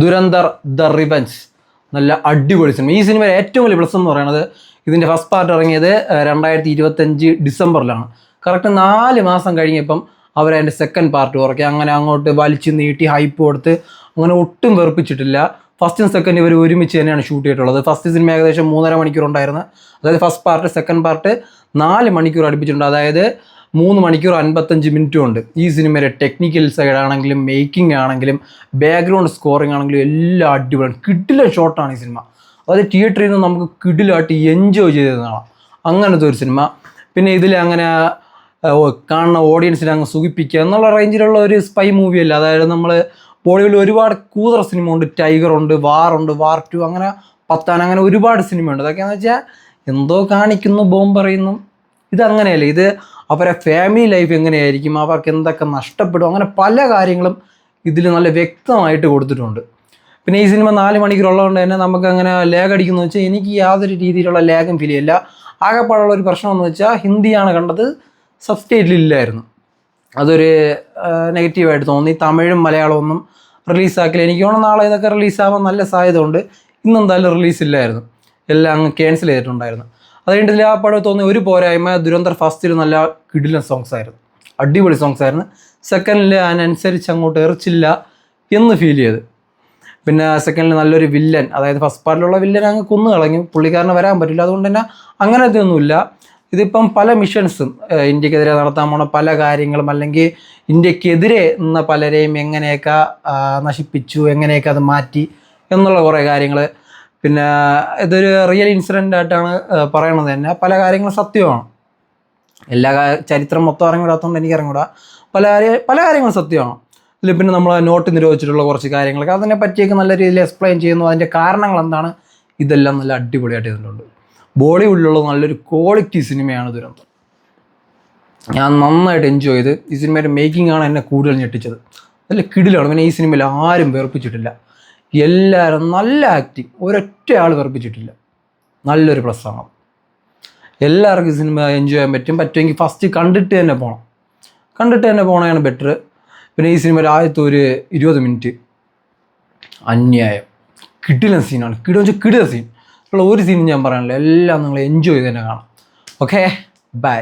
Dhurandhar the revenge നല്ല അടിപൊളി cinema. ഈ സിനിമ ഏറ്റവും വലിയ പ്ലസ് എന്ന് പറയുന്നത് ഇതിൻ്റെ ഫസ്റ്റ് പാർട്ട് ഇറങ്ങിയത് 2025 ഡിസംബറിലാണ്. കറക്റ്റ് 4 മാസം കഴിഞ്ഞപ്പം അവരതിൻ്റെ സെക്കൻഡ് പാർട്ട് കുറയ്ക്കുക, അങ്ങനെ അങ്ങോട്ട് വലിച്ചു നീട്ടി ഹൈപ്പ് കൊടുത്ത് അങ്ങനെ ഒട്ടും വെറുപ്പിച്ചിട്ടില്ല. ഫസ്റ്റും സെക്കൻഡ് ഇവർ ഒരുമിച്ച് തന്നെയാണ് ഷൂട്ട് ചെയ്തിട്ടുള്ളത്. ഫസ്റ്റ് സിനിമ ഏകദേശം 3.5 മണിക്കൂർ ഉണ്ടായിരുന്നു. അതായത് ഫസ്റ്റ് പാർട്ട് സെക്കൻഡ് പാർട്ട് 4 മണിക്കൂർ അടുപ്പിച്ചിട്ടുണ്ട്. അതായത് 3 മണിക്കൂർ 55 മിനിറ്റും ഉണ്ട്. ഈ സിനിമയുടെ ടെക്നിക്കൽ സൈഡ് ആണെങ്കിലും മേക്കിംഗ് ആണെങ്കിലും ബാക്ക്ഗ്രൗണ്ട് സ്കോറിംഗ് ആണെങ്കിലും എല്ലാം അടിപൊളിയാണ്. കിടിലൻ ഷോട്ടാണ് ഈ സിനിമ. അതായത് തിയേറ്ററിൽ നിന്ന് നമുക്ക് കിടിലായിട്ട് എൻജോയ് ചെയ്തതാണ് അങ്ങനത്തെ ഒരു സിനിമ. പിന്നെ ഇതിൽ അങ്ങനെ കാണുന്ന ഓഡിയൻസിനെ അങ്ങ് സുഖിപ്പിക്കുക എന്നുള്ള റേഞ്ചിലുള്ള ഒരു സ്പൈ മൂവിയല്ല. അതായത് നമ്മൾ ബോളിവുഡിൽ ഒരുപാട് കൂതറ സിനിമ ഉണ്ട്. ടൈഗർ ഉണ്ട്, വാറുണ്ട്, വാർ 2, അങ്ങനെ പത്താൻ, അങ്ങനെ ഒരുപാട് സിനിമയുണ്ട്. അതൊക്കെയാണെന്ന് വെച്ചാൽ എന്തോ കാണിക്കുന്നു, ബോംബെറിയുന്നു. ഇതങ്ങനെയല്ല. ഇത് അവരെ ഫാമിലി ലൈഫ് എങ്ങനെയായിരിക്കും, അവർക്ക് എന്തൊക്കെ നഷ്ടപ്പെടും, അങ്ങനെ പല കാര്യങ്ങളും ഇതിൽ നല്ല വ്യക്തമായിട്ട് കൊടുത്തിട്ടുണ്ട്. പിന്നെ ഈ സിനിമ 4 മണിക്കൂറുള്ളതുകൊണ്ട് തന്നെ നമുക്ക് അങ്ങനെ ലാഗ് അടിക്കുന്നു വെച്ചാൽ എനിക്ക് യാതൊരു രീതിയിലുള്ള ലാഗും ഫീൽ ചെയ്യില്ല. ആകെപ്പാടുള്ള ഒരു പ്രശ്നം എന്ന് വെച്ചാൽ ഹിന്ദിയാണ് കണ്ടത്, സബ്സ്റ്റൈറ്റിലില്ലായിരുന്നു. അതൊരു നെഗറ്റീവായിട്ട് തോന്നി. തമിഴും മലയാളവും ഒന്നും റിലീസാക്കില്ല. എനിക്ക് തോന്നുന്നു നാളെ ഇതൊക്കെ റിലീസാവാൻ നല്ല സാധ്യത ഉണ്ട്. ഇന്നെന്തായാലും റിലീസില്ലായിരുന്നു, എല്ലാം അങ്ങ് ക്യാൻസൽ ചെയ്തിട്ടുണ്ടായിരുന്നു. അത് കഴിഞ്ഞിട്ട് ആ പടം തോന്നി ഒരു പോരായ്മ, ദുരന്തർ ഫസ്റ്റിൽ നല്ല കിടിലൻ സോങ്സ് ആയിരുന്നു, അടിപൊളി സോങ്സ് ആയിരുന്നു. സെക്കൻഡിൽ അതിനനുസരിച്ച് അങ്ങോട്ട് എറിച്ചില്ല എന്ന് ഫീൽ ചെയ്ത്. പിന്നെ സെക്കൻഡിൽ നല്ലൊരു വില്ലൻ, അതായത് ഫസ്റ്റ് പാർട്ടിലുള്ള വില്ലൻ അങ്ങ് കൊന്നു കളഞ്ഞു, പുള്ളിക്കാരന് വരാൻ പറ്റില്ല. അതുകൊണ്ട് തന്നെ അങ്ങനത്തെ ഒന്നുമില്ല. ഇതിപ്പം പല മിഷൻസും ഇന്ത്യക്കെതിരെ നടത്താൻ പോണ പല കാര്യങ്ങളും, അല്ലെങ്കിൽ ഇന്ത്യക്കെതിരെ നിന്ന പലരെയും എങ്ങനെയൊക്കെ നശിപ്പിച്ചു, എങ്ങനെയൊക്കെ അത് മാറ്റി എന്നുള്ള കുറേ കാര്യങ്ങൾ. പിന്നെ ഇതൊരു റിയൽ ഇൻസിഡൻ്റ് ആയിട്ടാണ് പറയണത് തന്നെ. പല കാര്യങ്ങളും സത്യമാണ്. എല്ലാ ചരിത്രം മൊത്തം ഇറങ്ങിവിടാത്തതുകൊണ്ട് എനിക്ക് ഇറങ്ങിവിടാ. പല കാര്യങ്ങളും സത്യമാണ്. ഇതിൽ പിന്നെ നമ്മൾ നോട്ട് നിരോധിച്ചിട്ടുള്ള കുറച്ച് കാര്യങ്ങളൊക്കെ അതിനെ പറ്റിയൊക്കെ നല്ല രീതിയിൽ എക്സ്പ്ലെയിൻ ചെയ്യുന്നു. അതിൻ്റെ കാരണങ്ങൾ എന്താണ്, ഇതെല്ലാം നല്ല അടിപൊളിയായിട്ട് ഇതിലുണ്ട്. ബോളിവുഡിലുള്ള നല്ലൊരു ക്വാളിറ്റി സിനിമയാണ് ദുരന്തർ. ഞാൻ നന്നായിട്ട് എൻജോയ് ചെയ്ത്. ഈ സിനിമയുടെ മേക്കിംഗ് ആണ് എന്നെ കൂടുതൽ ഞെട്ടിച്ചത്. നല്ല കിടിലാണ്. പിന്നെ ഈ സിനിമയിൽ ആരും വെറുപ്പിച്ചിട്ടില്ല, എല്ലാവരും നല്ല ആക്ടിങ്, ഒരൊറ്റ ആൾ വെറുപ്പിച്ചിട്ടില്ല. നല്ലൊരു പ്ലസ്സാണ്. എല്ലാവർക്കും ഈ സിനിമ എൻജോയ് ചെയ്യാൻ പറ്റുമെങ്കിൽ ഫസ്റ്റ് കണ്ടിട്ട് തന്നെ പോകണതാണ് ബെറ്റർ. പിന്നെ ഈ സിനിമയിൽ ആദ്യത്തെ ഒരു 20 മിനിറ്റ് അന്യായം കിടിലൻ സീനാണ്. കിടിലൻ സീൻ ഉള്ള ഒരു സീൻ ഞാൻ പറയാനില്ല. എല്ലാം നിങ്ങൾ എൻജോയ് ചെയ്ത് തന്നെ കാണാം. Okay, by.